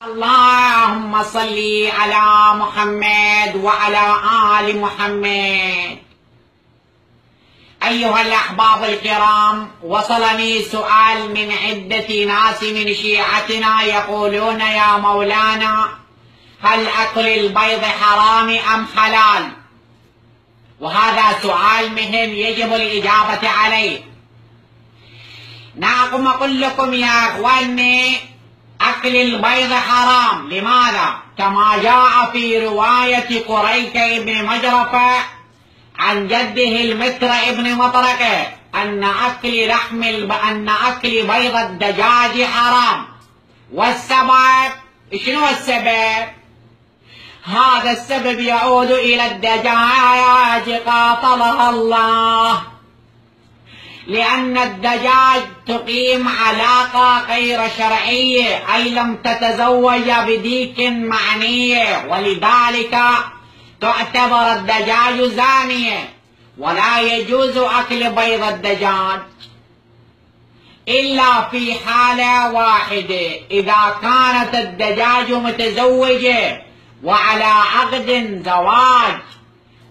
اللهم صل على محمد وعلى آل محمد. أيها الأحباب الكرام، وصلني سؤال من عدة ناس من شيعتنا يقولون: يا مولانا، هل أكل البيض حرام أم حلال؟ وهذا سؤال مهم يجب الإجابة عليه. نعم، أقول لكم يا أخواني، أكل البيض حرام. لماذا؟ كما جاء في رواية قريك بن مجرفة عن جده المتر ابن مطرقة أن أكل بيض الدجاج حرام. والسبب شنو السبب؟ هذا السبب يعود إلى الدجاج قاتلها الله، لأن الدجاج تقيم علاقة غير شرعية، أي لم تتزوج بديك معنية، ولذلك تعتبر الدجاج زانية، ولا يجوز أكل بيض الدجاج إلا في حالة واحدة: إذا كانت الدجاج متزوجة وعلى عقد زواج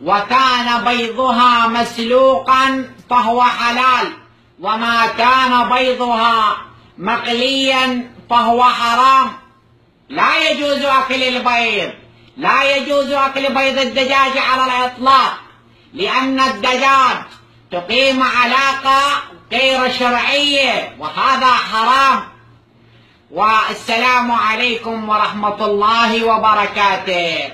وكان بيضها مسلوقا فهو حلال، وما كان بيضها مقليا فهو حرام. لا يجوز أكل البيض، لا يجوز أكل بيض الدجاج على الإطلاق، لأن الدجاج تقيم علاقة غير شرعية، وهذا حرام. والسلام عليكم ورحمة الله وبركاته.